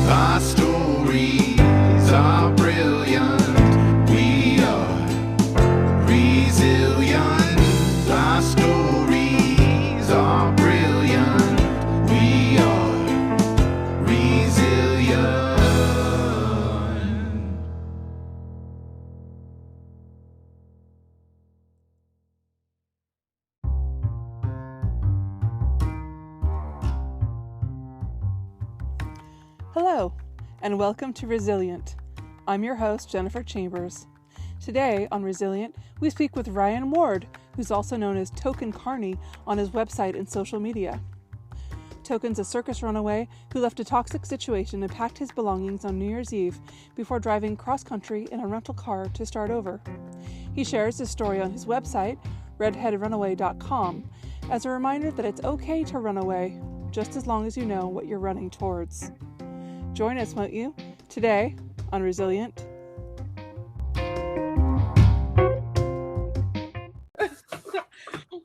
Our stories are brilliant. We are resilient. Our stories are brilliant. We are resilient. Hello, and welcome to Resilient. I'm your host, Jennifer Chambers. Today on Resilient, we speak with Ryan Ward, who's also known as Tokencarnie on his website and social media. Token's a circus runaway who left a toxic situation and packed his belongings on New Year's Eve before driving cross-country in a rental car to start over. He shares his story on his website, redheadrunaway.com, as a reminder that it's okay to run away, just as long as you know what you're running towards. Join us, won't you, today on Resilient.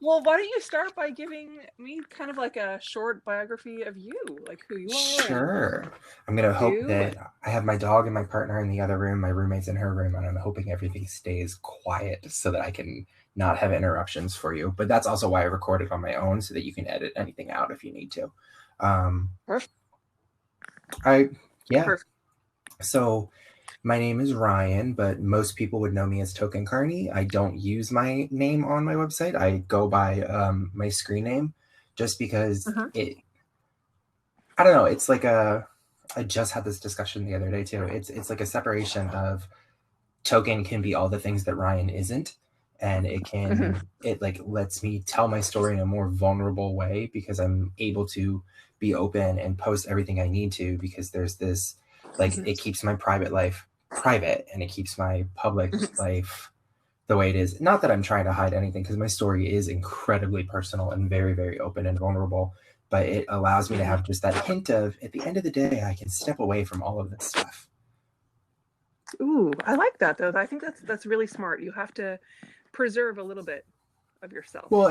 Well, why don't you start by giving me kind of like a short biography of you, like who you are? Sure. I'm going to hope that I have my dog and my partner in the other room, my roommate's in her room, and I'm hoping everything stays quiet so that I can not have interruptions for you. But that's also why I recorded on my own, so that you can edit anything out if you need to. Perfect. Perfect. So my name is Ryan, but most people would know me as Tokencarnie. I don't use my name on my website. I go by my screen name just because I don't know. It's like I just had this discussion the other day too. It's like a separation of Token can be all the things that Ryan isn't. And it can, it like lets me tell my story in a more vulnerable way because I'm able to be open and post everything I need to, because there's this, like, it keeps my private life private and it keeps my public life the way it is. Not that I'm trying to hide anything, because my story is incredibly personal and very, very open and vulnerable, but it allows me to have just that hint of, at the end of the day, I can step away from all of this stuff. Ooh, I like that though. I think that's really smart. You have to preserve a little bit of yourself. Well,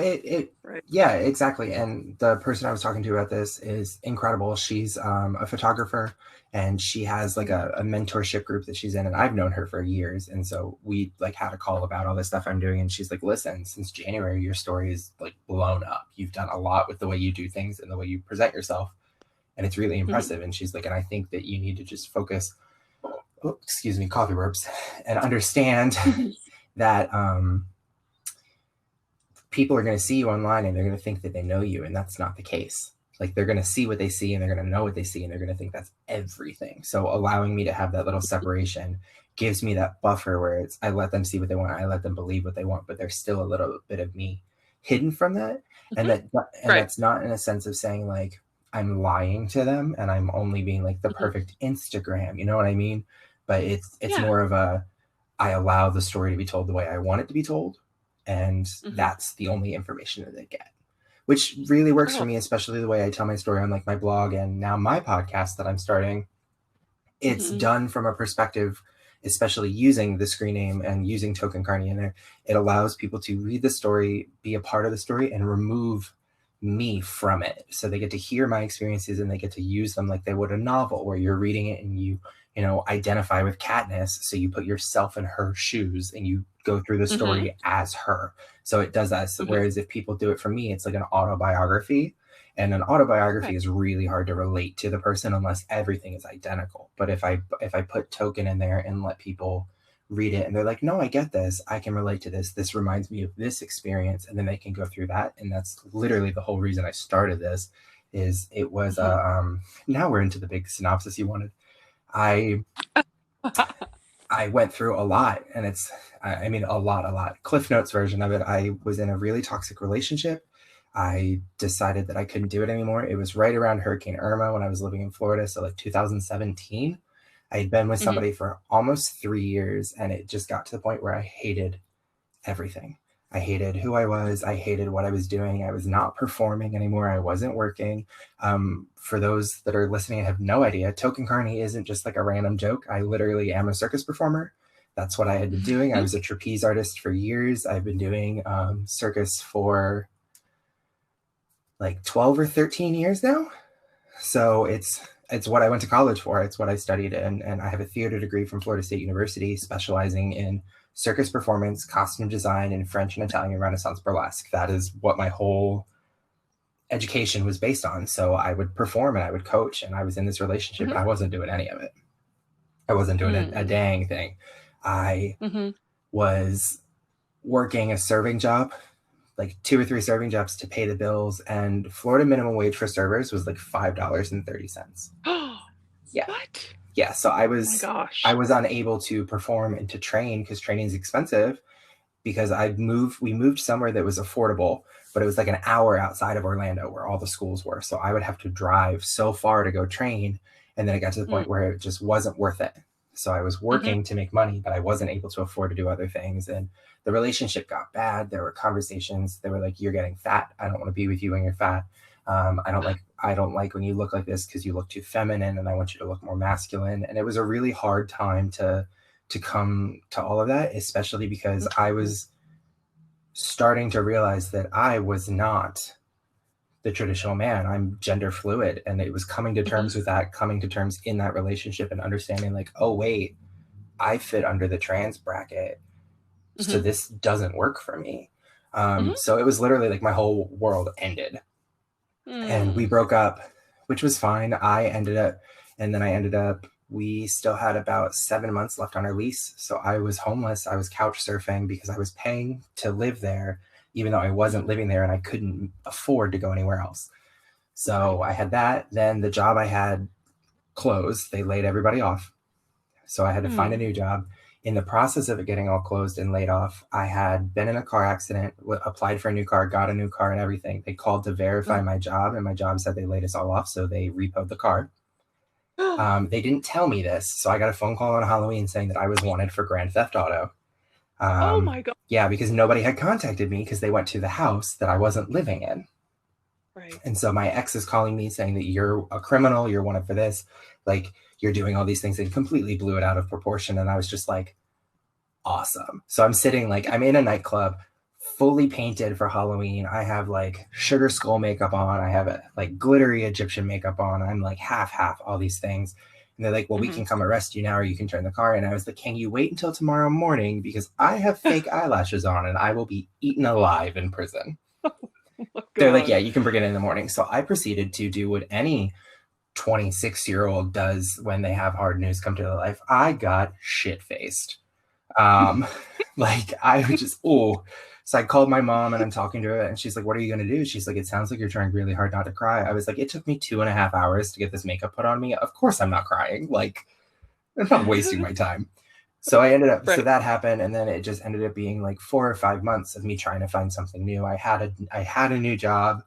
right? Yeah, exactly. And the person I was talking to about this is incredible. She's a photographer, and she has like a mentorship group that she's in, and I've known her for years. And so we like had a call about all this stuff I'm doing, and she's like, listen, since January, your story is like blown up. You've done a lot with the way you do things and the way you present yourself, and it's really impressive. And she's like, and I think that you need to just focus, excuse me, coffee burps, and understand that people are going to see you online and they're going to think that they know you, and that's not the case. Like, they're going to see what they see and they're going to know what they see and they're going to think that's everything. So allowing me to have that little separation gives me that buffer where it's, I let them see what they want, I let them believe what they want, but there's still a little bit of me hidden from that. And that's not in a sense of saying like I'm lying to them and I'm only being like the perfect Instagram, you know what I mean? But it's more of a, I allow the story to be told the way I want it to be told. And that's the only information that they get, which really works for me, especially the way I tell my story on like my blog and now my podcast that I'm starting. It's done from a perspective, especially using the screen name and using Tokencarnie in there. It allows people to read the story, be a part of the story, and remove me from it. So they get to hear my experiences and they get to use them like they would a novel, where you're reading it and you identify with Katniss. So you put yourself in her shoes and you go through the story as her. So it does that. Whereas if people do it for me, it's like an autobiography, and an autobiography is really hard to relate to the person unless everything is identical. But if I put Token in there and let people read it and they're like, no, I get this, I can relate to this, this reminds me of this experience, and then they can go through that. And that's literally the whole reason I started this. Is it was now we're into the big synopsis you wanted. I went through a lot, and it's, I mean, a lot. Cliff Notes version of it. I was in a really toxic relationship. I decided that I couldn't do it anymore. It was right around Hurricane Irma when I was living in Florida. So like 2017, I had been with somebody for almost 3 years, and it just got to the point where I hated everything. I hated who I was. I hated what I was doing. I was not performing anymore. I wasn't working. For those that are listening and have no idea, Tokencarnie isn't just like a random joke. I literally am a circus performer. That's what I had been doing. I was a trapeze artist for years. I've been doing circus for like 12 or 13 years now. So it's it's what I went to college for. It's what I studied. And I have a theater degree from Florida State University, specializing in circus performance, costume design, and French and Italian Renaissance burlesque. That is what my whole education was based on. So I would perform and I would coach, and I was in this relationship and I wasn't doing any of it. I wasn't doing a dang thing. I was working a serving job, like 2 or 3 serving jobs to pay the bills. And Florida minimum wage for servers was like $5.30. Yeah. What? Yeah. So Oh my gosh. I was unable to perform and to train because training is expensive, because we moved somewhere that was affordable, but it was like an hour outside of Orlando where all the schools were. So I would have to drive so far to go train. And then it got to the point where it just wasn't worth it. So I was working to make money, but I wasn't able to afford to do other things. And the relationship got bad. There were conversations. They were like, "You're getting fat. I don't want to be with you when you're fat. I don't like when you look like this because you look too feminine, and I want you to look more masculine." And it was a really hard time to come to all of that, especially because I was starting to realize that I was not the traditional man. I'm gender fluid. And it was coming to terms with that, coming to terms in that relationship and understanding like, oh, wait, I fit under the trans bracket. So this doesn't work for me. So it was literally like my whole world ended. And we broke up, which was fine. We still had about 7 months left on our lease. So I was homeless. I was couch surfing because I was paying to live there, even though I wasn't living there and I couldn't afford to go anywhere else. So I had that. Then the job I had closed. They laid everybody off. So I had to find a new job. In the process of it getting all closed and laid off, I had been in a car accident, applied for a new car, got a new car and everything. They called to verify my job, and my job said they laid us all off. So they repoed the car. They didn't tell me this. So I got a phone call on Halloween saying that I was wanted for Grand Theft Auto. Oh my God. Yeah, because nobody had contacted me because they went to the house that I wasn't living in. Right. And so my ex is calling me saying that you're a criminal, you're wanted for this, like you're doing all these things, and completely blew it out of proportion. And I was just like, awesome. So I'm sitting like, I'm in a nightclub, fully painted for Halloween. I have like sugar skull makeup on. I have like glittery Egyptian makeup on. I'm like half, all these things. And they're like, well, we can come arrest you now, or you can turn the car in. And I was like, can you wait until tomorrow morning? Because I have fake eyelashes on and I will be eaten alive in prison. They're like, yeah, you can bring it in the morning. So I proceeded to do what any 26-year-old does when they have hard news come to their life. I got shit-faced. Like I would just, So I called my mom and I'm talking to her and she's like, what are you going to do? She's like, it sounds like you're trying really hard not to cry. I was like, it took me 2.5 hours to get this makeup put on me. Of course I'm not crying. Like I'm not wasting my time. So I ended up, so that happened. And then it just ended up being like 4 or 5 months of me trying to find something new. I had a new job.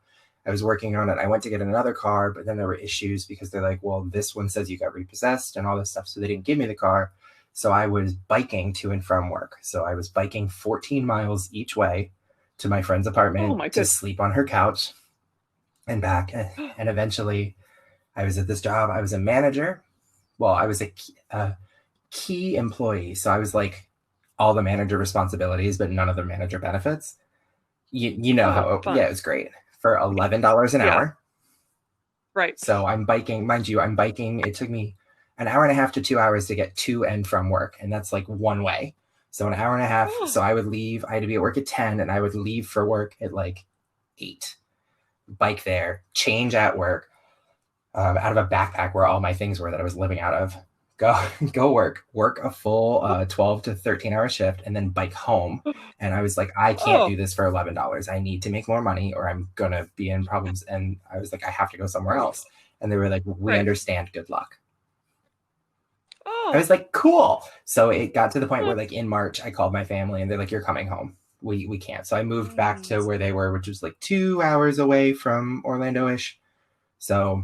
I was working on it. I went to get another car, but then there were issues because they're like, well, this one says you got repossessed and all this stuff. So they didn't give me the car. So I was biking to and from work. So I was biking 14 miles each way to my friend's apartment to sleep on her couch and back. And eventually I was at this job. I was a manager. Well, I was a key employee. So I was like all the manager responsibilities, but none of the manager benefits. You know how, yeah, it was great for $11 an hour. Right. So I'm biking, mind you, it took me an hour and a half to 2 hours to get to and from work. And that's like one way. So an hour and a half. So I would leave, I had to be at work at 10 and I would leave for work at like 8, bike there, change at work, out of a backpack where all my things were that I was living out of, go work a full 12 to 13 hour shift and then bike home. And I was like, I can't do this for $11. I need to make more money or I'm going to be in problems. And I was like, I have to go somewhere else. And they were like, we understand. Good luck. I was like, cool. So it got to the point where like in March, I called my family and they're like, you're coming home. We can't. So I moved back to where they were, which was like 2 hours away from Orlando-ish. So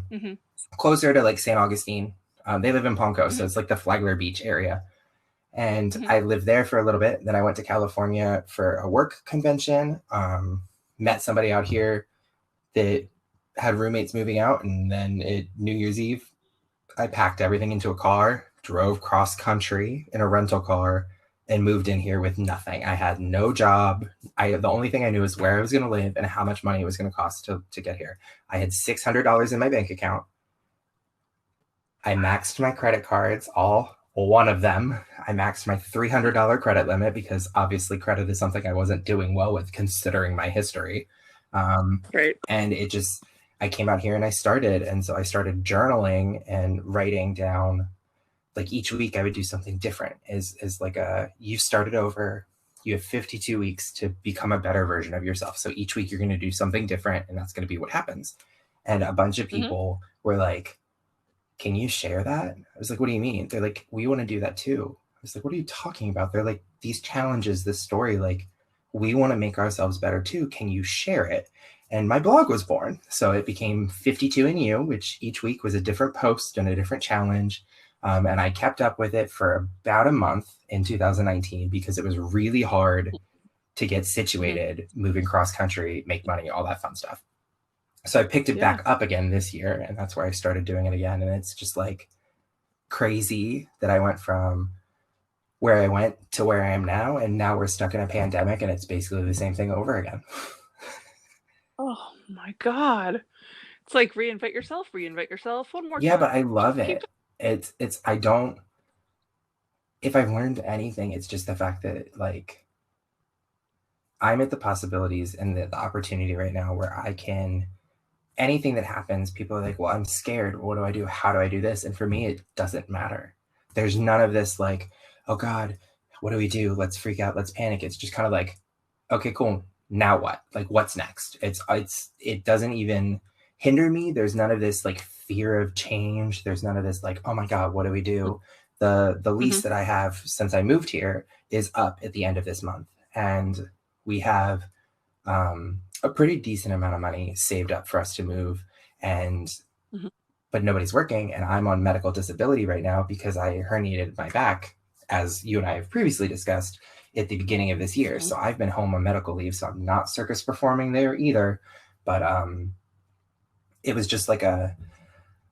closer to like St. Augustine. They live in Palm Coast. So it's like the Flagler Beach area. And I lived there for a little bit. Then I went to California for a work convention, met somebody out here that had roommates moving out. And then New Year's Eve, I packed everything into a car, drove cross country in a rental car and moved in here with nothing. I had no job. The only thing I knew is where I was going to live and how much money it was going to cost to get here. I had $600 in my bank account. I maxed my credit cards, all one of them. I maxed my $300 credit limit because obviously credit is something I wasn't doing well with considering my history. Right. And I came out here and I started. And so I started journaling and writing down, like each week I would do something different. Is like you started over, you have 52 weeks to become a better version of yourself. So each week you're going to do something different and that's going to be what happens. And a bunch of people were like, can you share that? I was like, what do you mean? They're like, we want to do that too. I was like, what are you talking about? They're like, these challenges, this story, like we want to make ourselves better too. Can you share it? And my blog was born. So it became 52 and You, which each week was a different post and a different challenge. And I kept up with it for about a month in 2019 because it was really hard to get situated, moving cross country, make money, all that fun stuff. So I picked it back up again this year, and that's where I started doing it again. And it's just like crazy that I went from where I went to where I am now. And now we're stuck in a pandemic and it's basically the same thing over again. Oh my God. It's like reinvent yourself one more time. Yeah, but I love it. It's I don't, if I've learned anything, it's just the fact that like I'm at the possibilities and the opportunity right now where I can, anything that happens, people are like, well, I'm scared. What do I do? How do I do this? And for me, it doesn't matter. There's none of this like, oh God, what do we do? Let's freak out. Let's panic. It's just kind of like, okay, cool. Now what? Like, what's next? It doesn't even hinder me. There's none of this like fear of change. There's none of this like, oh my God, what do we do? The lease that I have since I moved here is up at the end of this month. And we have a pretty decent amount of money saved up for us to move. And but nobody's working, and I'm on medical disability right now because I herniated my back, as you and I have previously discussed, at the beginning of this year. So I've been home on medical leave, so I'm not circus performing there either. But it was just like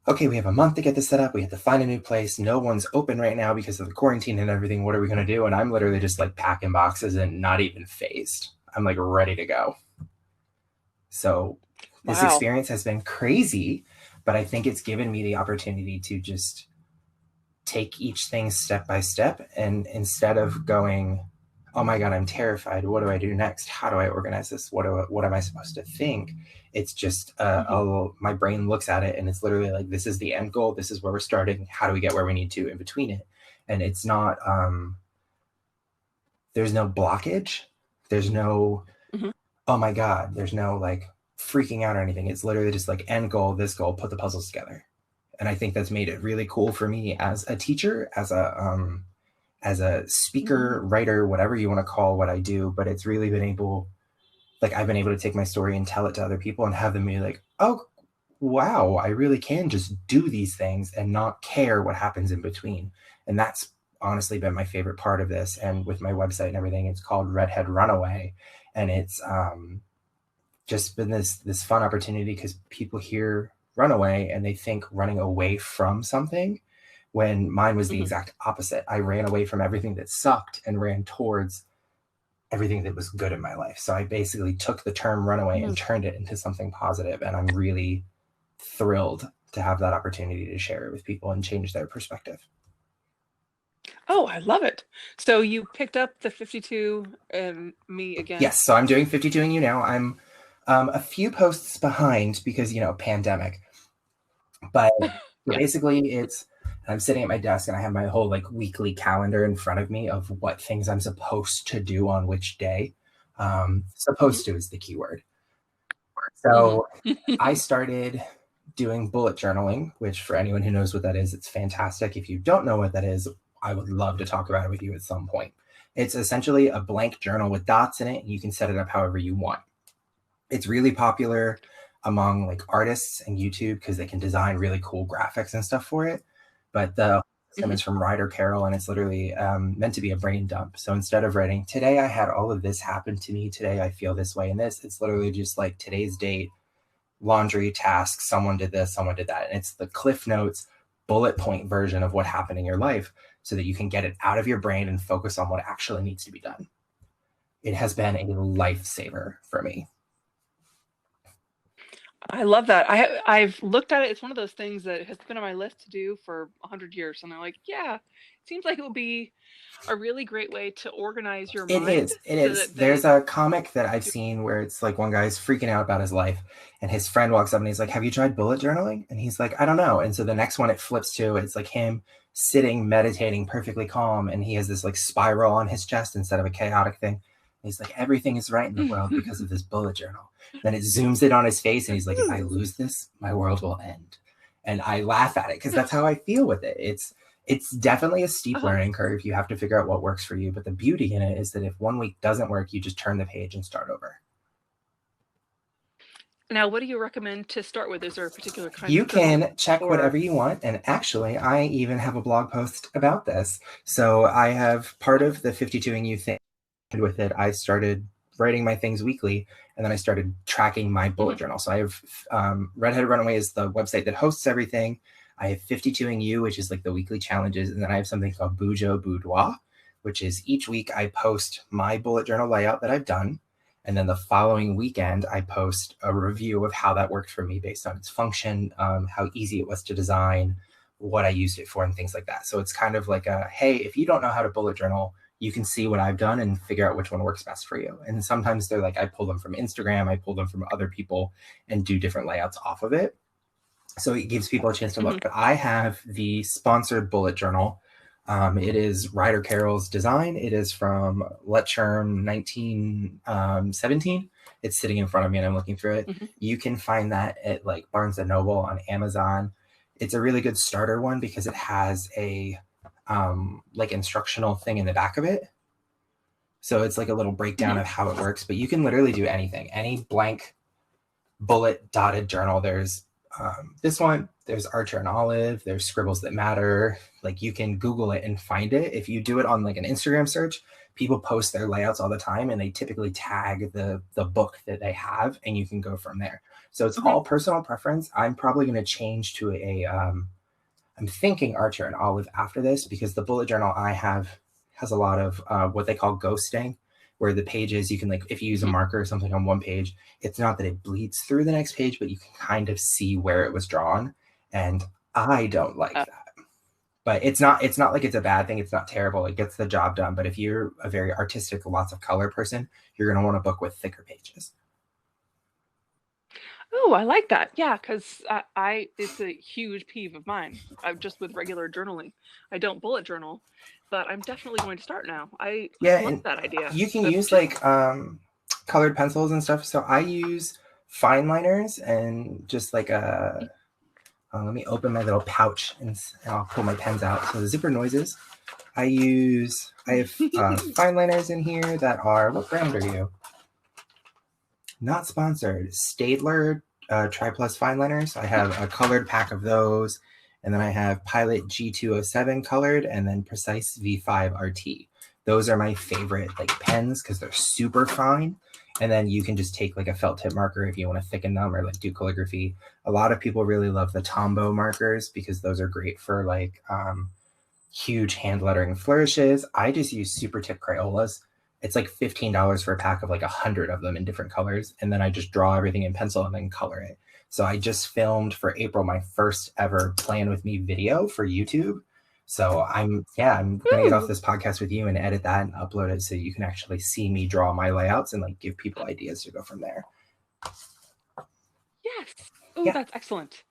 okay, we have a month to get this set up. We have to find a new place. No one's open right now because of the quarantine and everything. What are we going to do? And I'm literally just like packing boxes and not even phased. I'm like ready to go. So this experience has been crazy, but I think it's given me the opportunity to just take each thing step by step. And instead of going, oh my God, I'm terrified. What do I do next? How do I organize this? What am I supposed to think? It's just my brain looks at it and it's literally like, this is the end goal. This is where we're starting. How do we get where we need to in between it? And it's not, there's no blockage. There's no, oh my God, there's no like freaking out or anything. It's literally just like end goal, this goal, put the puzzles together. And I think that's made it really cool for me as a teacher, as a speaker, writer, whatever you want to call what I do. But it's really been able, like I've been able to take my story and tell it to other people and have them be like, oh, wow, I really can just do these things and not care what happens in between. And that's honestly been my favorite part of this. And with my website and everything, it's called Redhead Runaway. And it's just been this fun opportunity because people hear runaway and they think running away from something, when mine was the exact opposite. I ran away from everything that sucked and ran towards everything that was good in my life. So I basically took the term runaway and turned it into something positive. And I'm really thrilled to have that opportunity to share it with people and change their perspective. Oh, I love it. So you picked up the 52 and Me again? Yes. So I'm doing 52 and You now. I'm a few posts behind because, pandemic. But basically I'm sitting at my desk and I have my whole like weekly calendar in front of me of what things I'm supposed to do on which day. Supposed to is the key word. So I started doing bullet journaling, which for anyone who knows what that is, it's fantastic. If you don't know what that is, I would love to talk about it with you at some point. It's essentially a blank journal with dots in it, and you can set it up however you want. It's really popular among like artists and YouTube because they can design really cool graphics and stuff for it. But the system is from Ryder Carroll, and it's literally meant to be a brain dump. So instead of writing, today I had all of this happen to me, today I feel this way and this, it's literally just like today's date, laundry, tasks, someone did this, someone did that. And it's the Cliff Notes bullet point version of what happened in your life so that you can get it out of your brain and focus on what actually needs to be done. It has been a lifesaver for me. I love that. I've looked at it. It's one of those things that has been on my list to do for 100 years, and I'm like, yeah, it seems like it would be a really great way to organize your It mind is. It so is. that then There's a comic that I've seen where it's like one guy's freaking out about his life, and his friend walks up and he's like, "Have you tried bullet journaling?" And he's like, "I don't know." And so the next one it flips to, it's like him sitting, meditating, perfectly calm, and he has this like spiral on his chest instead of a chaotic thing. And he's like, "Everything is right in the world because of this bullet journal." Then it zooms in on his face, and he's like, "If I lose this, my world will end." And I laugh at it because that's how I feel with it. It's definitely a steep uh-huh. learning curve. You have to figure out what works for you. But the beauty in it is that if one week doesn't work, you just turn the page and start over. Now, what do you recommend to start with? Is there a particular kind You of journal can check or whatever you want. And actually, I even have a blog post about this. So I have part of the 52ing you thing with it. I started writing my things weekly, and then I started tracking my bullet journal. So I have Redhead Runaway is the website that hosts everything. I have 52ing You, which is like the weekly challenges. And then I have something called Bujo Boudoir, which is each week I post my bullet journal layout that I've done. And then the following weekend, I post a review of how that worked for me based on its function, how easy it was to design, what I used it for, and things like that. So it's kind of like a, hey, if you don't know how to bullet journal, you can see what I've done and figure out which one works best for you. And sometimes they're like, I pull them from Instagram, I pull them from other people and do different layouts off of it. So it gives people a chance to look. But I have the sponsored bullet journal. It is Ryder Carroll's design. It is from Letchern 1917. It's sitting in front of me and I'm looking through it. You can find that at like Barnes & Noble, on Amazon. It's a really good starter one because it has a like instructional thing in the back of it. So it's like a little breakdown of how it works, but you can literally do anything, any blank bullet dotted journal. There's this one, there's Archer and Olive, there's Scribbles That Matter. Like you can Google it and find it. If you do it on like an Instagram search, people post their layouts all the time and they typically tag the book that they have, and you can go from there. So it's all personal preference. I'm probably going to change to I'm thinking Archer and Olive after this, because the bullet journal I have has a lot of what they call ghosting, where the pages you can, like, if you use a marker or something on one page, it's not that it bleeds through the next page, but you can kind of see where it was drawn. And I don't like that. But it's not like it's a bad thing. It's not terrible. It gets the job done. But if you're a very artistic, lots of color person, you're going to want a book with thicker pages. Oh, I like that. Yeah, because it's a huge peeve of mine. I'm just with regular journaling. I don't bullet journal, but I'm definitely going to start now. I love that idea. You can use like colored pencils and stuff. So I use fine liners and just like let me open my little pouch and I'll pull my pens out. So the zipper noises. I have fine liners in here that are, what brand are you? Not sponsored. Staedtler Tri-Plus fine liners. I have a colored pack of those. And then I have Pilot G207 colored, and then Precise V5 RT. Those are my favorite like pens because they're super fine. And then you can just take like a felt tip marker if you want to thicken them or like do calligraphy. A lot of people really love the Tombow markers because those are great for like huge hand lettering flourishes. I just use super tip Crayolas. It's like $15 for a pack of like 100 of them in different colors. And then I just draw everything in pencil and then color it. So I just filmed for April my first ever Plan With Me video for YouTube. So I'm going to get off this podcast with you and edit that and upload it so you can actually see me draw my layouts and like give people ideas to go from there. Yes. Oh, yeah. That's excellent.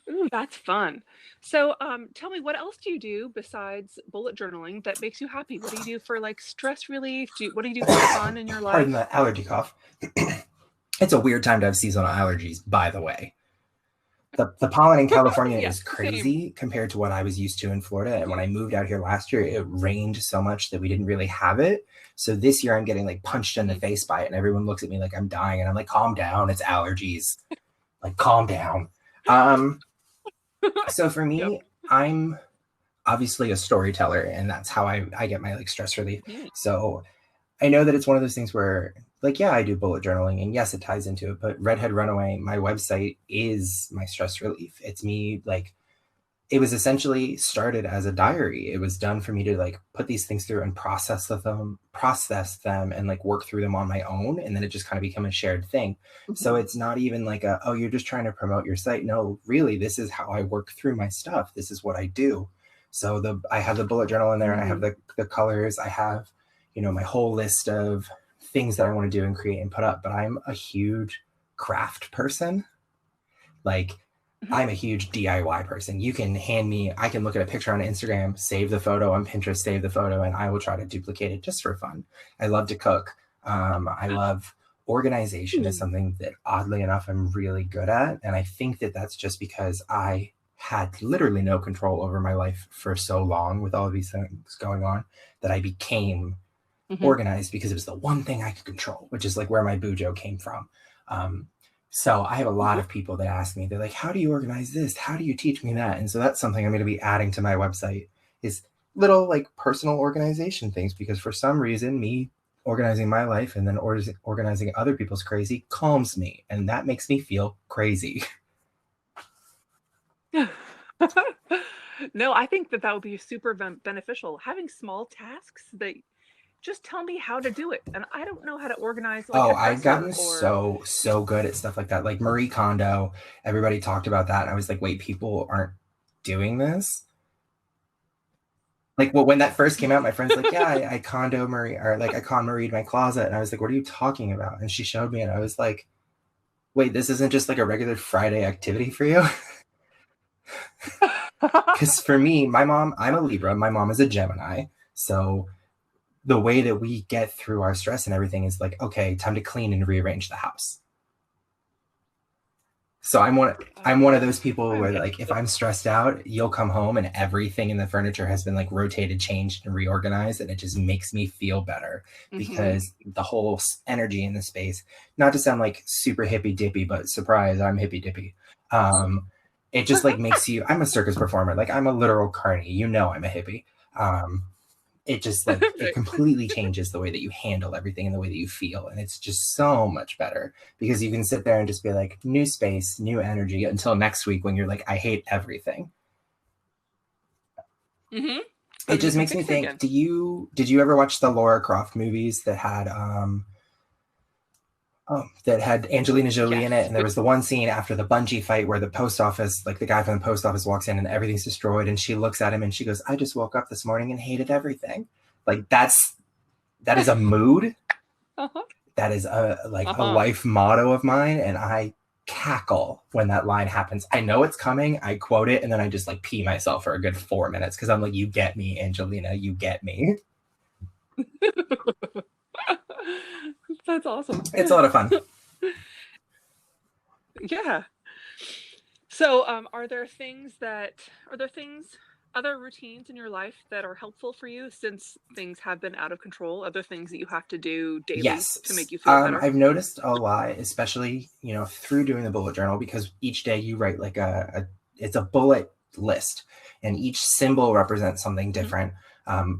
Ooh, that's fun. So tell me, what else do you do besides bullet journaling that makes you happy? What do you do for like stress relief? What do you do for fun in your life? Pardon the allergy cough. It's a weird time to have seasonal allergies, by the way. The pollen in California is crazy compared to what I was used to in Florida. And when I moved out here last year, it rained so much that we didn't really have it. So this year I'm getting like punched in the face by it and everyone looks at me like I'm dying. And I'm like, calm down, it's allergies. Like, calm down. So for me, I'm obviously a storyteller, and that's how I get my like stress relief. So I know that it's one of those things where like, yeah, I do bullet journaling and yes, it ties into it, but Redhead Runaway, my website, is my stress relief. It's me like it was essentially started as a diary. It was done for me to like put these things through and process them and like work through them on my own. And then it just kind of become a shared thing. So it's not even like oh, you're just trying to promote your site. No, really, this is how I work through my stuff. This is what I do. So I have the bullet journal in there. I have the colors. I have, my whole list of things that I want to do and create and put up. But I'm a huge craft person. Like, I'm a huge DIY person. You can I can look at a picture on Instagram, save the photo on Pinterest, save the photo, and I will try to duplicate it just for fun. I love to cook. I love organization is something that oddly enough, I'm really good at. And I think that that's just because I had literally no control over my life for so long with all of these things going on that I became organized because it was the one thing I could control, which is like where my Bujo came from. So I have a lot of people that ask me, they're like, how do you organize this? How do you teach me that? And so that's something I'm going to be adding to my website, is little like personal organization things, because for some reason, me organizing my life and then organizing other people's crazy calms me. And that makes me feel crazy. No, I think that would be super beneficial. Having small tasks that just tell me how to do it. And I don't know how to organize. Like, I've gotten so good at stuff like that. Like Marie Kondo, everybody talked about that. And I was like, wait, people aren't doing this? Like, well, when that first came out, my friend's like, yeah, I Kondo Marie, or like I Con Marie'd my closet. And I was like, what are you talking about? And she showed me, and I was like, wait, this isn't just like a regular Friday activity for you? Because for me, I'm a Libra. My mom is a Gemini. So the way that we get through our stress and everything is like, okay, time to clean and rearrange the house. So I'm one of those people where like, if I'm stressed out, you'll come home and everything in the furniture has been like rotated, changed, and reorganized. And it just makes me feel better because the whole energy in the space, not to sound like super hippy dippy, but surprise, I'm hippy dippy. It just like makes you, I'm a circus performer. Like, I'm a literal carny, I'm a hippie. It just like, it completely changes the way that you handle everything and the way that you feel. And it's just so much better because you can sit there and just be like, new space, new energy, until next week when you're like, I hate everything. It just makes me think, did you ever watch the Laura Croft movies that had Angelina Jolie in it? And there was the one scene after the bungee fight where the post office, like the guy from the post office walks in and everything's destroyed, and she looks at him and she goes, I just woke up this morning and hated everything. Like, that is a mood. That is a life motto of mine, and I cackle when that line happens. I know it's coming, I quote it, and then I just like pee myself for a good 4 minutes because I'm like, you get me, Angelina, you get me. That's awesome. It's a lot of fun. Yeah. So are there other routines in your life that are helpful for you since things have been out of control? Other things that you have to do daily to make you feel better? I've noticed a lot, especially, through doing the bullet journal, because each day you write like it's a bullet list, and each symbol represents something different.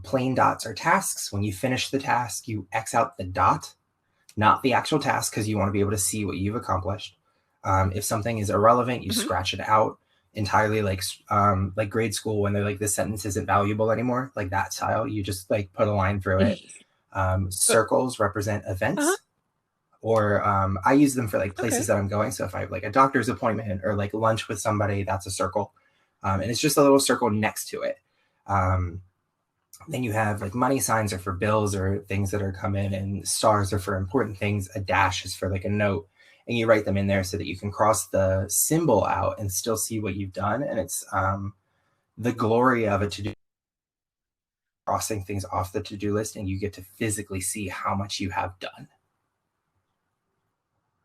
Plain dots are tasks. When you finish the task, you X out the dot, not the actual task, because you want to be able to see what you've accomplished. If something is irrelevant, you scratch it out entirely, like grade school when they're like, this sentence isn't valuable anymore, like that style. You just like put a line through it. Circles represent events, or I use them for like places that I'm going. So if I have like a doctor's appointment or like lunch with somebody, that's a circle. And it's just a little circle next to it. Then you have like money signs are for bills or things that are coming, and stars are for important things. A dash is for like a note, and you write them in there so that you can cross the symbol out and still see what you've done. And it's the glory of a to-do, crossing things off the to-do list, and you get to physically see how much you have done.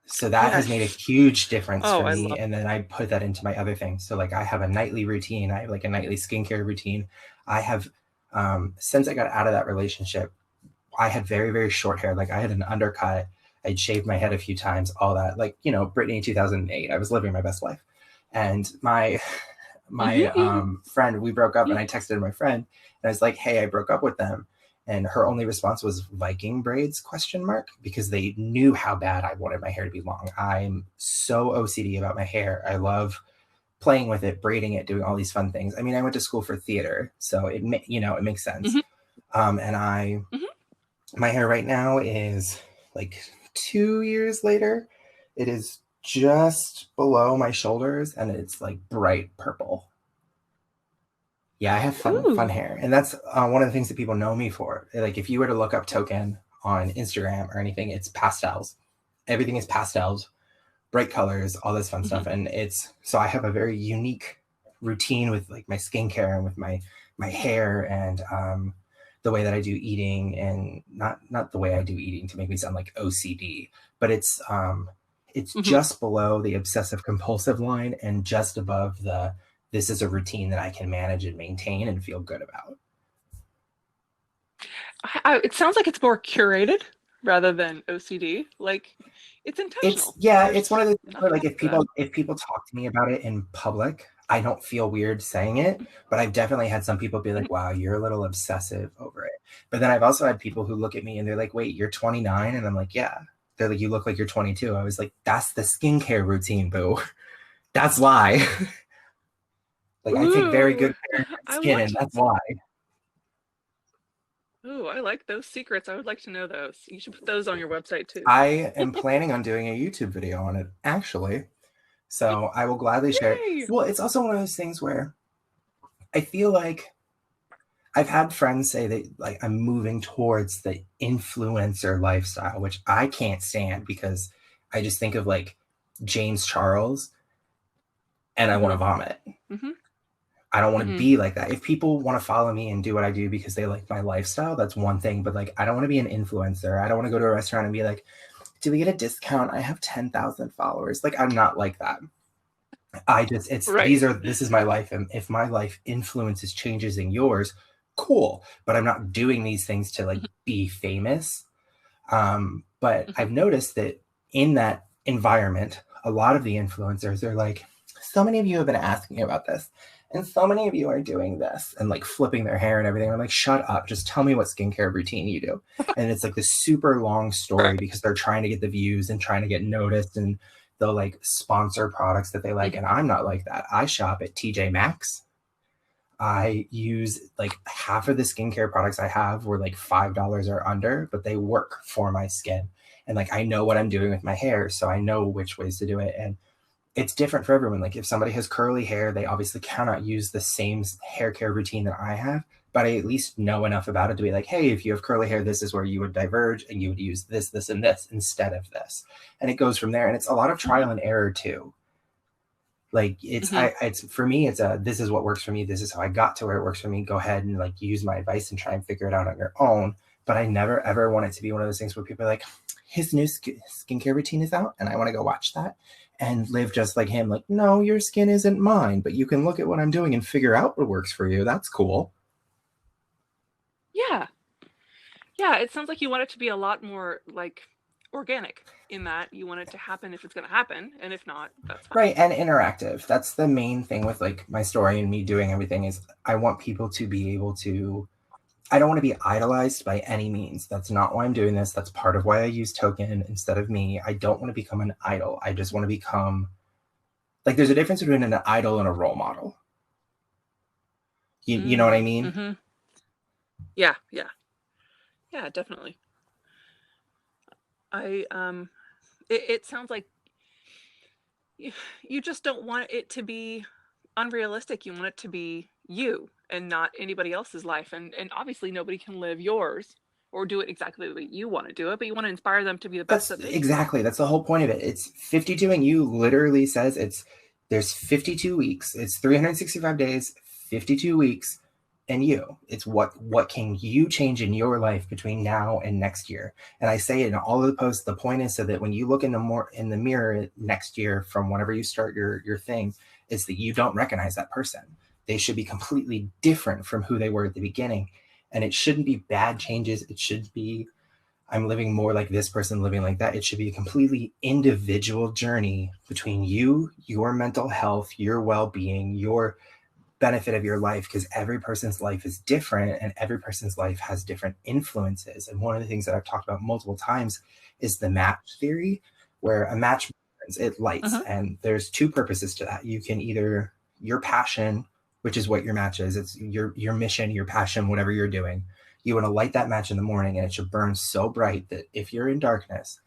So that has made a huge difference for me. And then I put that into my other things. So like, I have a nightly routine. I have like a nightly skincare routine. I have, since I got out of that relationship, I had very, very short hair. Like, I had an undercut. I'd shaved my head a few times, all that. Like, Britney 2008, I was living my best life. And my friend, we broke up, and I texted my friend and I was like, hey, I broke up with them. And her only response was Viking braids, ? Because they knew how bad I wanted my hair to be long. I'm so OCD about my hair. I love playing with it, braiding it, doing all these fun things. I mean, I went to school for theater, so it makes sense. And my hair right now is like 2 years later. It is just below my shoulders, and it's like bright purple. Yeah, I have fun hair, and that's one of the things that people know me for. Like, if you were to look up Token on Instagram or anything, it's pastels. Everything is pastels, bright colors, all this fun stuff, and so I have a very unique routine with like my skincare and with my hair and the way that I do eating, and not the way I do eating to make me sound like OCD, but it's just below the obsessive compulsive line and just above this is a routine that I can manage and maintain and feel good about. It sounds like it's more curated rather than OCD. Like, it's intentional. It's one of the things where, like, if people talk to me about it in public, I don't feel weird saying it, but I've definitely had some people be like, wow, you're a little obsessive over it. But then I've also had people who look at me and they're like, wait, you're 29? And I'm like, yeah. They're like, you look like you're 22. I was like, that's the skincare routine, boo. That's why. Like, I take very good care of skin, and that's why. Ooh, I like those secrets. I would like to know those. You should put those on your website too. I am planning on doing a YouTube video on it, actually. So I will gladly share it. Well, it's also one of those things where I feel like I've had friends say that, like, I'm moving towards the influencer lifestyle, which I can't stand because I just think of like James Charles and I want to vomit. I don't want to be like that. If people want to follow me and do what I do because they like my lifestyle, that's one thing. But like, I don't want to be an influencer. I don't want to go to a restaurant and be like, do we get a discount? I have 10,000 followers. Like, I'm not like that. This is my life. And if my life influences changes in yours, cool. But I'm not doing these things to like be famous. But I've noticed that in that environment, a lot of the influencers are like, so many of you have been asking about this. And so many of you are doing this and like flipping their hair and everything. I'm like, shut up. Just tell me what skincare routine you do. And it's like this super long story because they're trying to get the views and trying to get noticed, and they'll like sponsor products that they like. And I'm not like that. I shop at TJ Maxx. I use like half of the skincare products I have were like $5 or under, but they work for my skin. And like, I know what I'm doing with my hair, so I know which ways to do it. And it's different for everyone. Like, if somebody has curly hair, they obviously cannot use the same hair care routine that I have, but I at least know enough about it to be like, hey, if you have curly hair, this is where you would diverge and you would use this, this, and this instead of this. And it goes from there. And it's a lot of trial and error too. Like, for me, this is what works for me. This is how I got to where it works for me. Go ahead and like use my advice and try and figure it out on your own. But I never, ever want it to be one of those things where people are like, his new skincare routine is out and I want to go watch that and live just like him. Like, no, your skin isn't mine, but you can look at what I'm doing and figure out what works for you. That's cool. Yeah. Yeah, it sounds like you want it to be a lot more like organic in that you want it to happen if it's going to happen, and if not, that's fine. Right, and interactive. That's the main thing with like my story and me doing everything is I want people to be able to, I don't want to be idolized by any means. That's not why I'm doing this. That's part of why I use Token instead of me. I don't want to become an idol. I just want to become, like, there's a difference between an idol and a role model. You know what I mean? Yeah, definitely. It sounds like you just don't want it to be unrealistic. You want it to be you and not anybody else's life. And obviously nobody can live yours or do it exactly the way you want to do it, but you want to inspire them to be the best that they exactly. That's the whole point of it. It's 52, and you literally says there's 52 weeks. It's 365 days, 52 weeks, and it's what can you change in your life between now and next year. And I say it in all of the posts, the point is so that when you look in the mirror next year from whenever you start your thing, is that you don't recognize that person. They should be completely different from who they were at the beginning. And it shouldn't be bad changes. It should be, I'm living more like this person, living like that. It should be a completely individual journey between you, your mental health, your well-being, your benefit of your life, because every person's life is different and every person's life has different influences. And one of the things that I've talked about multiple times is the match theory, where a matchmaker burns, it lights. Uh-huh. And there's two purposes to that. You can either, your passion, which is what your match is, it's your mission, your passion, whatever you're doing. You want to light that match in the morning, and it should burn so bright that if you're in darkness,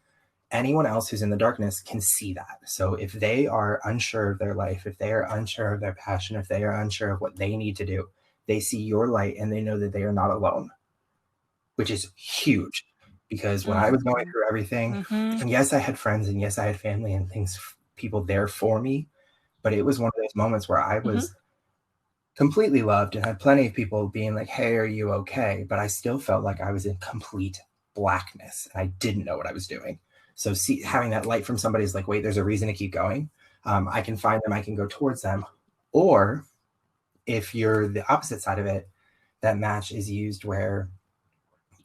anyone else who's in the darkness can see that. So if they are unsure of their life, if they are unsure of their passion, if they are unsure of what they need to do, they see your light and they know that they are not alone, which is huge. Because when I was going through everything, and yes, I had friends, and yes, I had family and things, people there for me, but it was one of those moments where I was completely loved and had plenty of people being like, hey, are you okay? But I still felt like I was in complete blackness and I didn't know what I was doing. So having that light from somebody is like, wait, there's a reason to keep going. I can find them, I can go towards them. Or if you're the opposite side of it, that match is used where,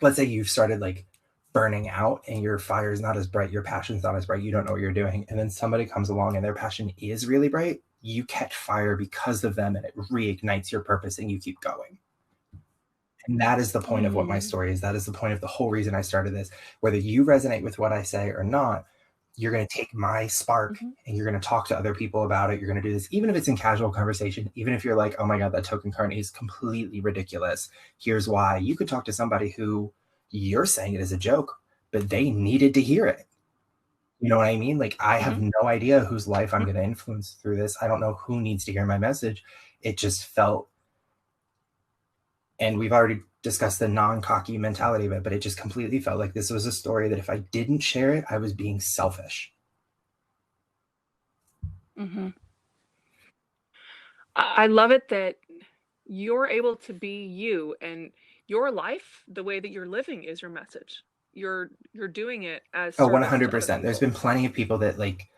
let's say you've started like burning out and your fire is not as bright, your passion's not as bright, you don't know what you're doing. And then somebody comes along and their passion is really bright. You catch fire because of them and it reignites your purpose and you keep going. And that is the point of what my story is. That is the point of the whole reason I started this. Whether you resonate with what I say or not, you're going to take my spark and you're going to talk to other people about it. You're going to do this, even if it's in casual conversation, even if you're like, oh my God, that Tokencarnie is completely ridiculous. Here's why. You could talk to somebody who you're saying it as a joke, but they needed to hear it. You know what I mean? Like, I have no idea whose life I'm going to influence through this. I don't know who needs to hear my message. It just felt, and we've already discussed the non-cocky mentality of it, but it just completely felt like this was a story that if I didn't share it, I was being selfish. I love it that you're able to be you, and your life, the way that you're living, is your message. You're doing it as Oh, service to other 100%. There's people. been plenty of people that, like,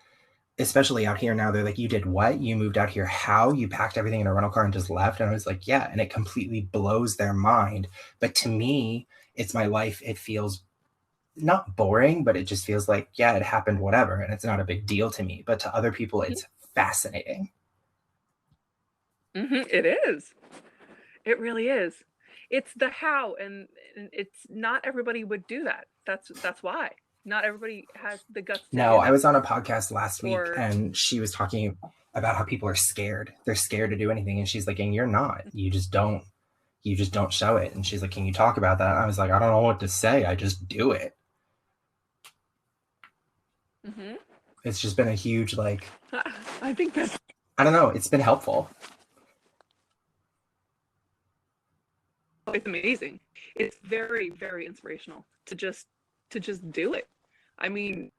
especially out here now, they're like, you did what? You moved out here how? You packed everything in a rental car and just left? And I was like, yeah. And it completely blows their mind. But to me, it's my life. It feels not boring, but it just feels like, yeah, it happened, whatever. And it's not a big deal to me. But to other people, it's fascinating. It is. It really is. It's the how, and it's not everybody would do that. That's why. Not everybody has the guts to No, do I that. was on a podcast last week Or- and she was talking about how people are scared. They're scared to do anything. And she's like, and you're not. You just don't show it. And she's like, can you talk about that? I was like, I don't know what to say. I just do it. It's just been a huge, like, I think that's I don't know. It's been helpful. it's amazing. It's very, very inspirational to just do it. I mean,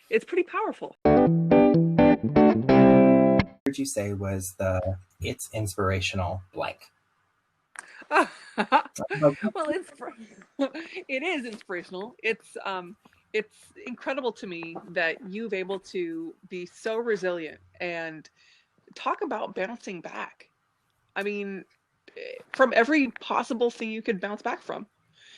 it's pretty powerful. What would you say was it's inspirational blank? Well, it is inspirational. It's incredible to me that you've able to be so resilient and talk about bouncing back. I mean, from every possible thing you could bounce back from.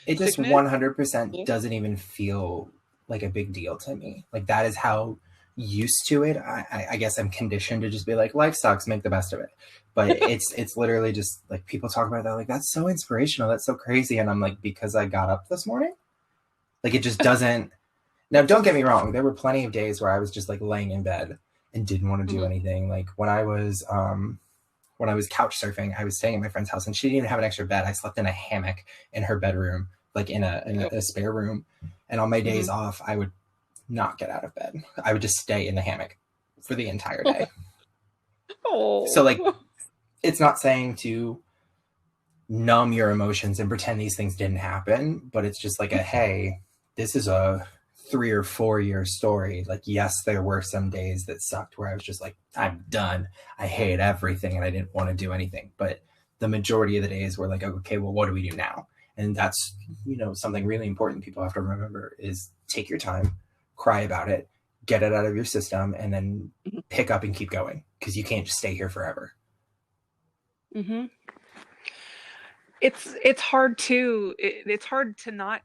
It just Sickness. 100% doesn't even feel like a big deal to me. Like, that is how used to it. I guess I'm conditioned to just be like, life sucks, make the best of it. But it's literally just like, people talk about that, like, that's so inspirational, that's so crazy. And I'm like, because I got up this morning? Like, it just doesn't. Now, don't get me wrong. There were plenty of days where I was just like laying in bed and didn't want to do anything. Like when I was couch surfing, I was staying at my friend's house and she didn't even have an extra bed. I slept in a hammock in her bedroom, like in a spare room. And on my days off, I would not get out of bed. I would just stay in the hammock for the entire day. So, like, it's not saying to numb your emotions and pretend these things didn't happen, but it's just like hey, this is a 3 or 4 year story. Like, yes, there were some days that sucked where I was just like, I'm done. I hate everything and I didn't want to do anything. But the majority of the days were like, okay, well, what do we do now? And that's, something really important people have to remember is take your time, cry about it, get it out of your system, and then pick up and keep going, because you can't just stay here forever. It's hard to not.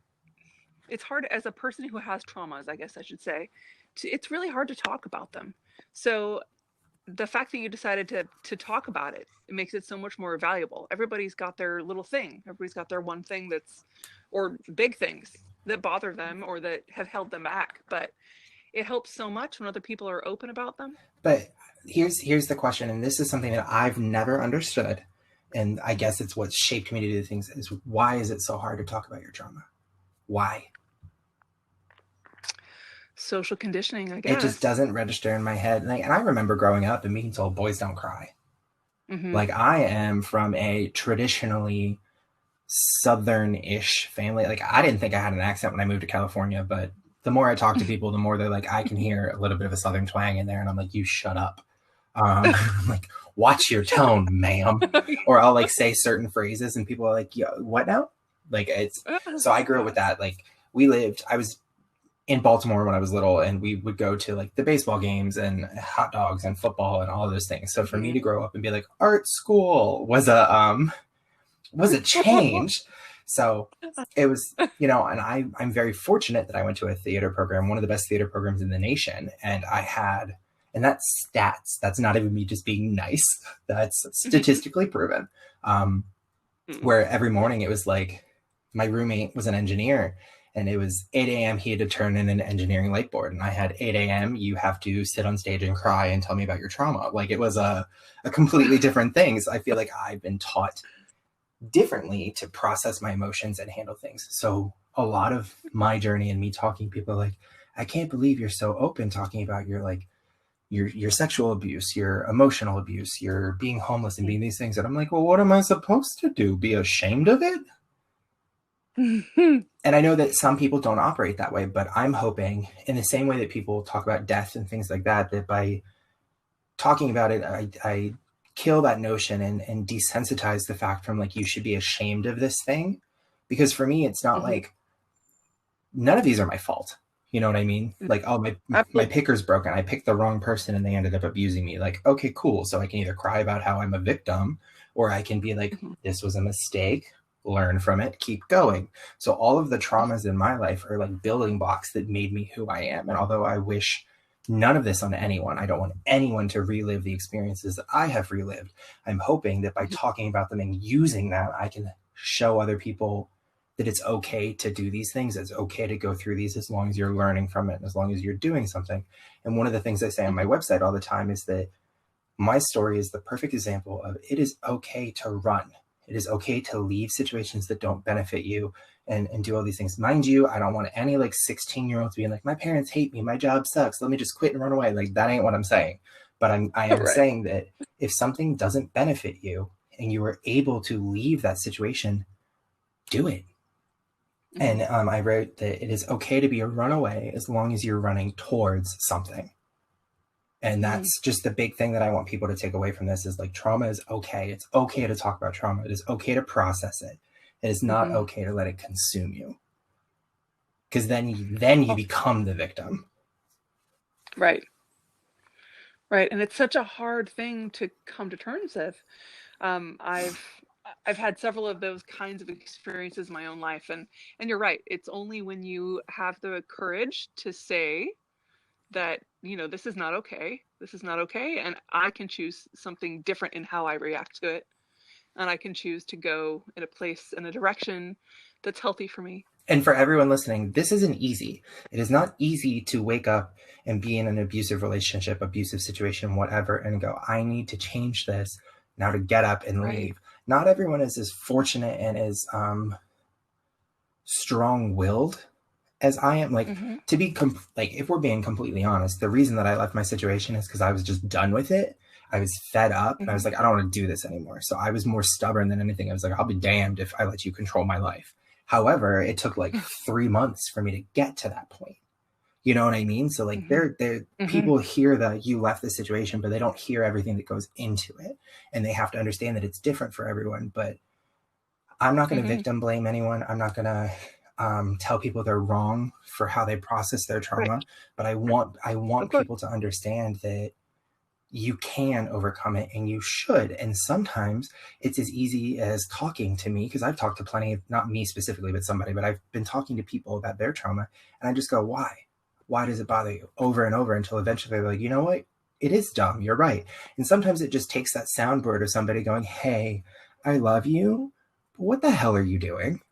It's hard as a person who has traumas, I guess I should say. It's really hard to talk about them. So the fact that you decided to talk about it makes it so much more valuable. Everybody's got their little thing. Everybody's got their one thing or big things that bother them or that have held them back. But it helps so much when other people are open about them. But here's the question, and this is something that I've never understood, and I guess it's what shaped me to do things, is why is it so hard to talk about your trauma? Why? Social conditioning, I guess. It just doesn't register in my head. And I remember growing up and being told boys don't cry. Like, I am from a traditionally Southern-ish family. Like, I didn't think I had an accent when I moved to California, but the more I talk to people, the more they're like, I can hear a little bit of a Southern twang in there. And I'm like, you shut up. I'm like, watch your tone, ma'am. Or I'll like say certain phrases and people are like, yo, what now? Like, it's, so I grew up with that. Like, I was in Baltimore when I was little, and we would go to like the baseball games and hot dogs and football and all of those things. So for me to grow up and be like, art school was a change. So it was, and I'm very fortunate that I went to a theater program, one of the best theater programs in the nation. And and that's stats. That's not even me just being nice. That's statistically proven. Where every morning it was like, my roommate was an engineer, and it was 8 a.m. he had to turn in an engineering light board. And I had 8 a.m. you have to sit on stage and cry and tell me about your trauma. Like, it was a completely different thing. So I feel like I've been taught differently to process my emotions and handle things. So a lot of my journey and me talking, people are like, I can't believe you're so open talking about your sexual abuse, your emotional abuse, your being homeless and being these things. And I'm like, well, what am I supposed to do? Be ashamed of it? And I know that some people don't operate that way, but I'm hoping, in the same way that people talk about death and things like that, that by talking about it, I kill that notion and desensitize the fact from like, you should be ashamed of this thing. Because for me, it's not like, none of these are my fault. You know what I mean? Like, oh, my picker's broken. I picked the wrong person and they ended up abusing me. Like, okay, cool. So I can either cry about how I'm a victim, or I can be like, this was a mistake, learn from it, keep going. So all of the traumas in my life are like building blocks that made me who I am. And although I wish none of this on anyone, I don't want anyone to relive the experiences that I have relived, I'm hoping that by talking about them and using that, I can show other people that it's okay to do these things. It's okay to go through these, as long as you're learning from it and as long as you're doing something. And one of the things I say on my website all the time is that my story is the perfect example of, it is okay to run. It is okay to leave situations that don't benefit you and do all these things. Mind you, I don't want any like 16-year-olds being like, my parents hate me, my job sucks, let me just quit and run away. Like, that ain't what I'm saying. But I am saying that if something doesn't benefit you and you are able to leave that situation, do it. And I wrote that it is okay to be a runaway as long as you're running towards something. And that's just the big thing that I want people to take away from this, is like, trauma is okay. It's okay to talk about trauma. It is okay to process it. It is not okay to let it consume you. Because then you become the victim. Right. Right. And it's such a hard thing to come to terms with. I've had several of those kinds of experiences in my own life. And you're right. It's only when you have the courage to say that, this is not okay. This is not okay. And I can choose something different in how I react to it. And I can choose to go in a place, in a direction that's healthy for me. And for everyone listening, this isn't easy. It is not easy to wake up and be in an abusive relationship, abusive situation, whatever, and go, I need to change this now, to get up and leave. Not everyone is as fortunate and as strong-willed as I am. Like, to be if we're being completely honest, the reason that I left my situation is because I was just done with it. I was fed up and I was like, I don't want to do this anymore. So I was more stubborn than anything. I was like, I'll be damned if I let you control my life. However, it took like 3 months for me to get to that point. You know what I mean? So like, people hear that you left the situation, but they don't hear everything that goes into it. And they have to understand that it's different for everyone. But I'm not going to victim blame anyone. I'm not going to tell people they're wrong for how they process their trauma. But I want people to understand that you can overcome it, and you should. And sometimes it's as easy as talking to me, because I've talked to plenty of, not me specifically, but somebody, but I've been talking to people about their trauma, and I just go, why? Why does it bother you? Over and over, until eventually they're like, you know what? It is dumb. You're right. And sometimes it just takes that soundboard of somebody going, hey, I love you. What the hell are you doing?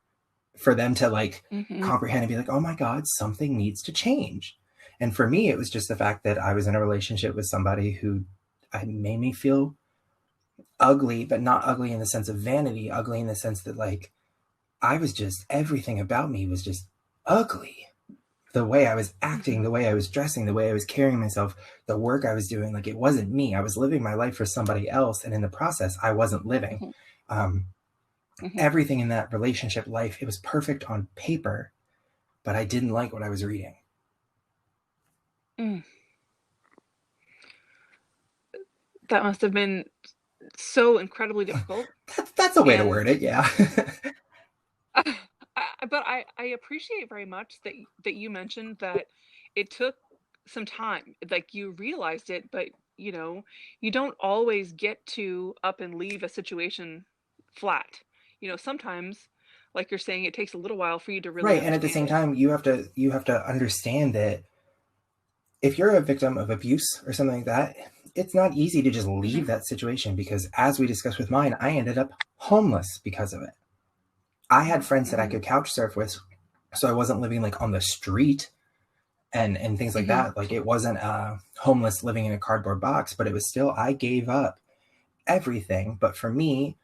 For them to like comprehend and be like, oh my God, something needs to change. And for me, it was just the fact that I was in a relationship with somebody who made me feel ugly, but not ugly in the sense of vanity, ugly in the sense that like I was just, everything about me was just ugly. The way I was acting, the way I was dressing, the way I was carrying myself, the work I was doing, like it wasn't me. I was living my life for somebody else. And in the process, I wasn't living. Everything in that relationship life, it was perfect on paper, but I didn't like what I was reading. That must have been so incredibly difficult. That's a way to word it, yeah. But I appreciate very much that you mentioned that it took some time. Like you realized it, but you know, you don't always get to up and leave a situation flat. You know, sometimes, like you're saying, it takes a little while for you to really Right, and at the same time, you have to understand that if you're a victim of abuse or something like that, it's not easy to just leave that situation, because as we discussed with mine, I ended up homeless because of it. I had friends that I could couch surf with, so I wasn't living like on the street and things like that. Like it wasn't homeless living in a cardboard box, but it was still, I gave up everything. But for me,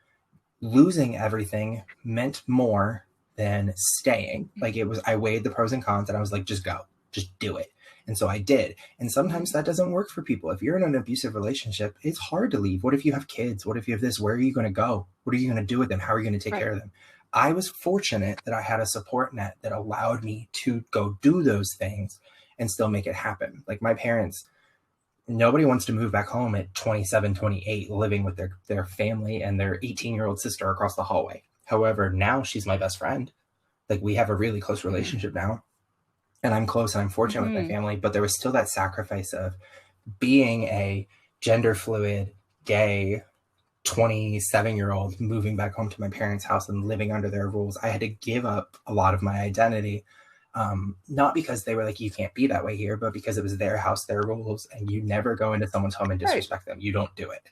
losing everything meant more than staying. Like it was, I weighed the pros and cons and I was like, just go, just do it. And so I did. And sometimes that doesn't work for people. If you're in an abusive relationship, it's hard to leave. What if you have kids? What if you have this? Where are you going to go? What are you going to do with them? How are you going to take care of them? I was fortunate that I had a support net that allowed me to go do those things and still make it happen. Like my parents, nobody wants to move back home at 27, 28, living with their family and their 18-year-old sister across the hallway. However, now she's my best friend. Like we have a really close relationship now. And I'm close and I'm fortunate with my family, but there was still that sacrifice of being a gender fluid, gay, 27-year-old moving back home to my parents' house and living under their rules. I had to give up a lot of my identity, not because they were like, you can't be that way here, but because it was their house, their rules, and you never go into someone's home and disrespect them. You don't do it.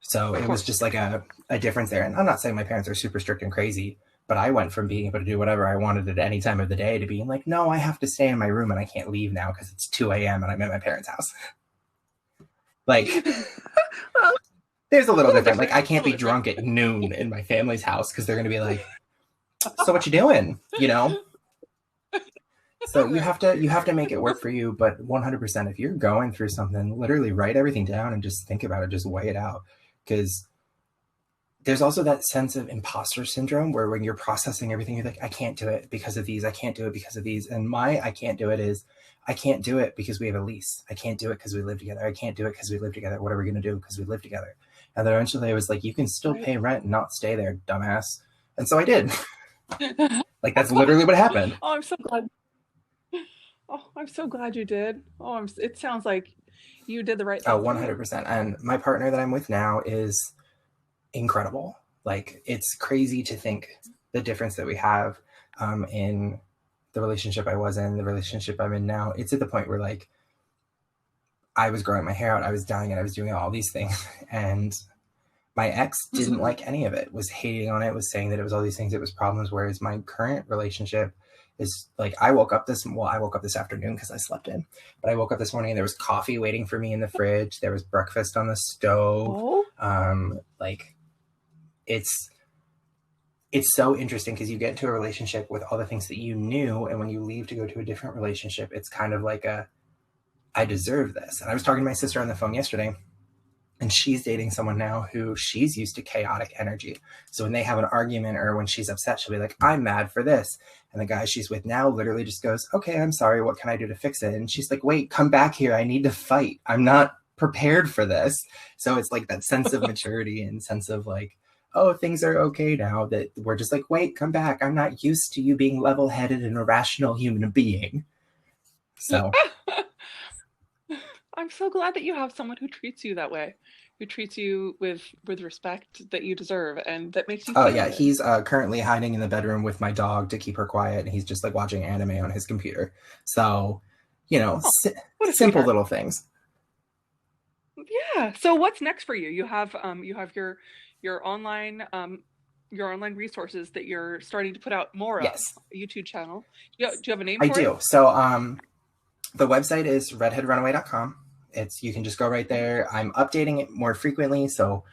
So it was just like a difference there. And I'm not saying my parents are super strict and crazy, but I went from being able to do whatever I wanted at any time of the day to being like, no, I have to stay in my room and I can't leave now because it's 2 a.m. and I'm at my parents' house. Like, there's a little different. Like, I can't be drunk at noon in my family's house because they're going to be like, so what you doing? You know? So you have to make it work for you. But 100%, if you're going through something, literally write everything down and just think about it. Just weigh it out. Because there's also that sense of imposter syndrome where when you're processing everything, you're like, I can't do it because of these. I can't do it because of these. And my I can't do it is, I can't do it because we have a lease. I can't do it because we live together. I can't do it because we live together. What are we going to do because we live together? And then eventually I was like, you can still pay rent and not stay there, dumbass. And so I did. Like, that's literally what happened. Oh, I'm so glad. Oh, I'm so glad you did. Oh, it sounds like you did the right thing. Oh, 100%. And my partner that I'm with now is incredible. Like, it's crazy to think the difference that we have in the relationship I was in, the relationship I'm in now. It's at the point where, like, I was growing my hair out, I was dyeing it, I was doing all these things. And my ex didn't like any of it, was hating on it, was saying that it was all these things, it was problems. Whereas my current relationship is like, I woke up this afternoon because I slept in, but I woke up this morning and there was coffee waiting for me in the fridge. There was breakfast on the stove. Like, it's so interesting because you get into a relationship with all the things that you knew. And when you leave to go to a different relationship, it's kind of like I deserve this. And I was talking to my sister on the phone yesterday, and she's dating someone now who she's used to chaotic energy. So when they have an argument or when she's upset, she'll be like, I'm mad for this. And the guy she's with now literally just goes, okay, I'm sorry. What can I do to fix it? And she's like, wait, come back here. I need to fight. I'm not prepared for this. So it's like that sense of maturity and sense of like, oh, things are okay now, that we're just like, wait, come back. I'm not used to you being level-headed and a rational human being. So I'm so glad that you have someone who treats you that way, who treats you with respect that you deserve, and that makes you feel yeah, good. he's currently hiding in the bedroom with my dog to keep her quiet, and he's just like watching anime on his computer. So, you know, simple little things. Yeah. So what's next for you? You have your online resources that you're starting to put out more Yes. of, a YouTube channel. Do you have a name I for do. it? So The website is redheadrunaway.com. You can just go right there. I'm updating it more frequently. So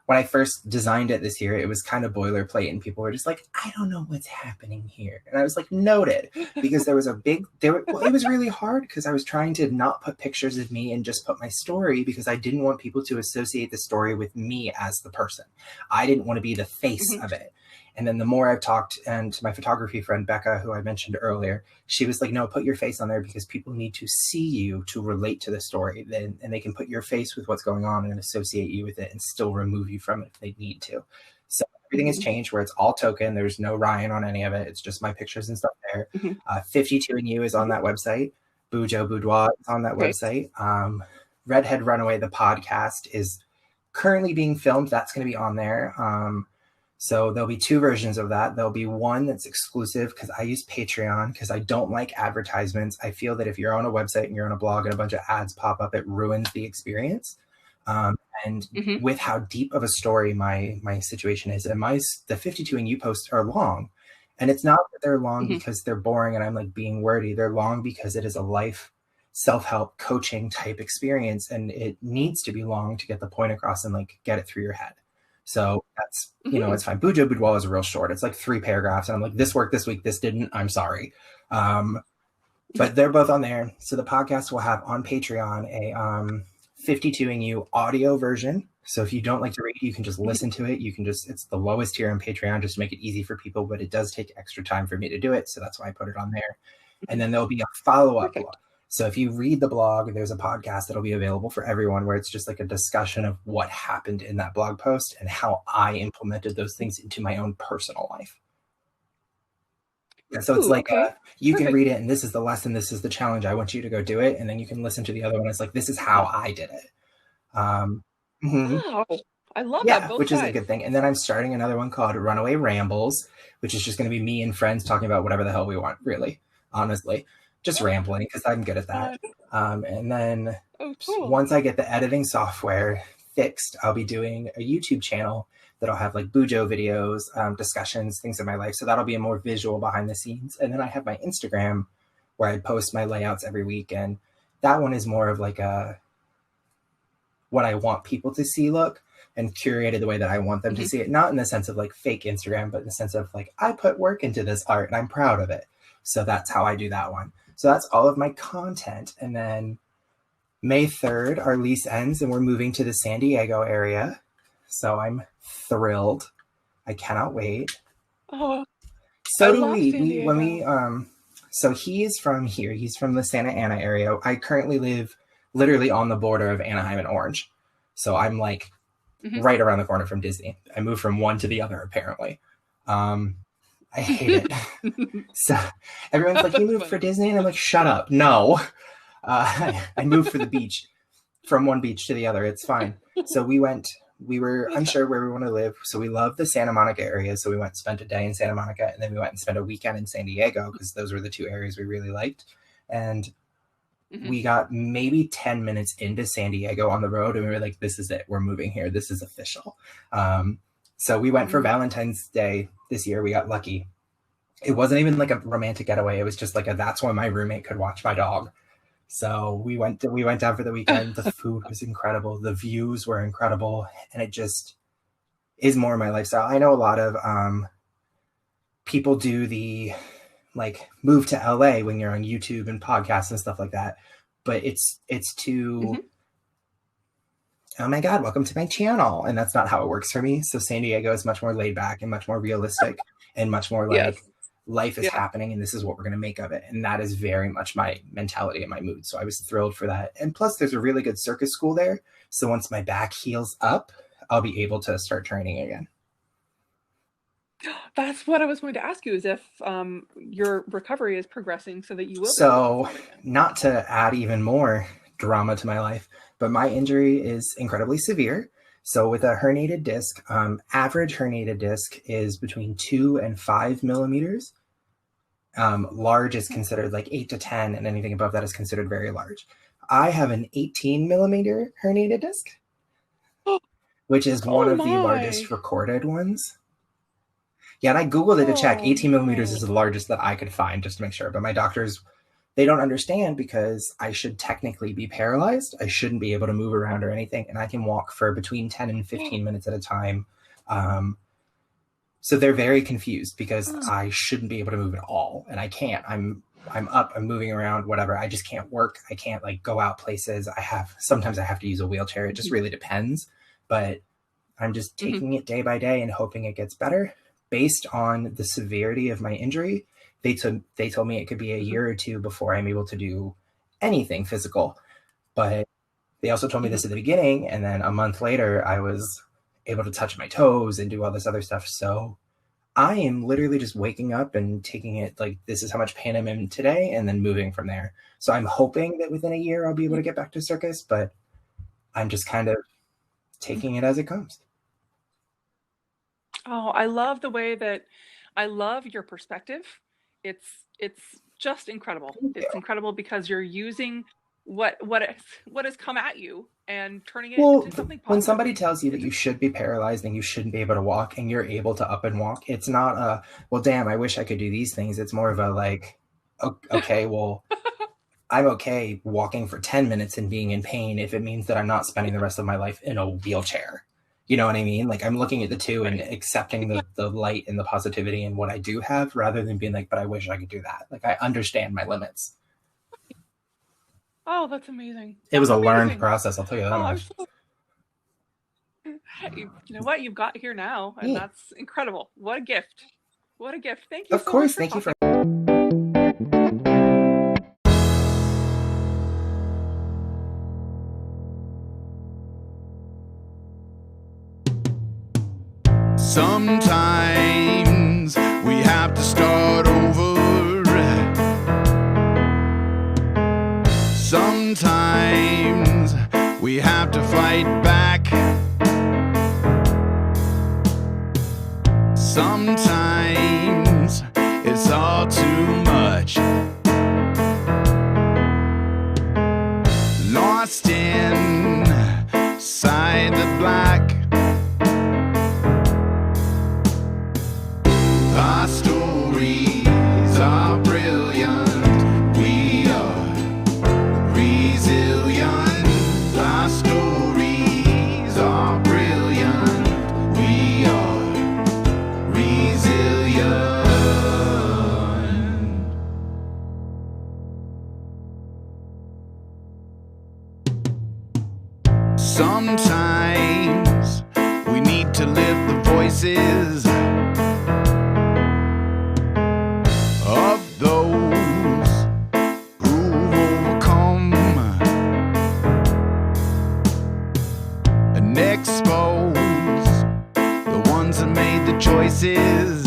when I first designed it this year, it was kind of boilerplate and people were just like, I don't know what's happening here. And I was like, noted, because there was it was really hard because I was trying to not put pictures of me and just put my story because I didn't want people to associate the story with me as the person. I didn't want to be the face of it. And then the more I've talked, and my photography friend, Becca, who I mentioned earlier, she was like, no, put your face on there because people need to see you to relate to the story. And they can put your face with what's going on and associate you with it and still remove you from it if they need to. So everything has changed where it's all token. There's no Ryan on any of it. It's just my pictures and stuff there. 52 and You is on that website. Bujo Boudoir is on that website. Redhead Runaway, the podcast, is currently being filmed. That's going to be on there. So there'll be two versions of that. There'll be one that's exclusive because I use Patreon because I don't like advertisements. I feel that if you're on a website and you're on a blog and a bunch of ads pop up, it ruins the experience. And with how deep of a story my situation is, and the 52 and You posts are long, and it's not that they're long because they're boring and I'm like being wordy. They're long because it is a life self-help coaching type experience, and it needs to be long to get the point across and like get it through your head. So that's, it's fine. Bujo Boudoir is real short. It's like 3 paragraphs. And I'm like, this worked this week. This didn't. I'm sorry. But they're both on there. So the podcast will have on Patreon a 52 and You audio version. So if you don't like to read, you can just listen to it. It's the lowest tier on Patreon just to make it easy for people. But it does take extra time for me to do it. So that's why I put it on there. And then there'll be a follow-up blog. So if you read the blog, there's a podcast that'll be available for everyone where it's just like a discussion of what happened in that blog post and how I implemented those things into my own personal life. Yeah, so it's like you can read it and this is the lesson, this is the challenge. I want you to go do it. And then you can listen to the other one. It's like, this is how I did it. Wow. I love that. Both which sides. is a good thing. And then I'm starting another one called Runaway Rambles, which is just going to be me and friends talking about whatever the hell we want, really, honestly. Just rambling because I'm good at that. And then once I get the editing software fixed, I'll be doing a YouTube channel that'll have like Bujo videos, discussions, things in my life. So that'll be a more visual behind the scenes. And then I have my Instagram where I post my layouts every week. And that one is more of like what I want people to see look and curated the way that I want them to see it. Not in the sense of like fake Instagram, but in the sense of like, I put work into this art and I'm proud of it. So that's how I do that one. So that's all of my content. And then May 3rd, our lease ends and we're moving to the San Diego area. So I'm thrilled. I cannot wait. Oh, so do we. So he's from here. He's from the Santa Ana area. I currently live literally on the border of Anaheim and Orange. So I'm like right around the corner from Disney. I moved from one to the other, apparently. I hate it. So everyone's like, you moved for Disney? And I'm like, shut up. No. I moved for the beach, from one beach to the other. It's fine. So we were unsure where we want to live. So we love the Santa Monica area. So we went and spent a day in Santa Monica, and then we went and spent a weekend in San Diego because those were the two areas we really liked. And we got maybe 10 minutes into San Diego on the road, and we were like, this is it. We're moving here. This is official. So we went for Valentine's Day this year. We got lucky. It wasn't even like a romantic getaway. It was just like that's when my roommate could watch my dog. So we went down for the weekend. The food was incredible. The views were incredible. And it just is more my lifestyle. I know a lot of people do the like move to LA when you're on YouTube and podcasts and stuff like that. But it's too oh my God, welcome to my channel. And that's not how it works for me. So San Diego is much more laid back and much more realistic and much more like life is happening and this is what we're going to make of it. And that is very much my mentality and my mood. So I was thrilled for that. And plus there's a really good circus school there. So once my back heals up, I'll be able to start training again. That's what I was going to ask you, is if your recovery is progressing so that you will. So not to add even more drama to my life, but my injury is incredibly severe. So with a herniated disc, average herniated disc is between 2 and 5 millimeters. Large is considered like 8 to 10, and anything above that is considered very large. I have an 18 millimeter herniated disc, which is one of the largest recorded ones. Yeah, and I Googled it to check. 18 millimeters is the largest that I could find just to make sure. But my doctors they don't understand because I should technically be paralyzed. I shouldn't be able to move around or anything. And I can walk for between 10 and 15 minutes at a time. So they're very confused because I shouldn't be able to move at all. And I can't. I'm up, I'm moving around, whatever. I just can't work. I can't like go out places. Sometimes I have to use a wheelchair. It just really depends. But I'm just taking it day by day and hoping it gets better. Based on the severity of my injury, they told me it could be a year or two before I'm able to do anything physical. But they also told me this at the beginning, and then a month later, I was able to touch my toes and do all this other stuff. So I am literally just waking up and taking it like, this is how much pain I'm in today, and then moving from there. So I'm hoping that within a year I'll be able to get back to circus, but I'm just kind of taking it as it comes. Oh, I love I love your perspective. It's just incredible. It's incredible because you're using what has come at you and turning it into something positive. When somebody tells you that you should be paralyzed and you shouldn't be able to walk, and you're able to up and walk, it's not a, well, damn, I wish I could do these things. It's more of a like, okay, well, I'm okay walking for 10 minutes and being in pain if it means that I'm not spending the rest of my life in a wheelchair. You know what I mean? Like, I'm looking at the two and accepting the light and the positivity and what I do have, rather than being like, but I wish I could do that. Like, I understand my limits. Oh, that's amazing. It was a learned process, I'll tell you that much. Hey, you know what? You've got here now, and that's incredible. What a gift. What a gift. Thank you. Of course. Thank you for. Sometimes we have to start over. Sometimes we have to fight back. Sometimes it's all too much. Lost inside the black. Our stories are brilliant. We are resilient. Our stories are brilliant. We are resilient. Sometimes we need to lift the voices of those who've overcome and expose the ones that made the choices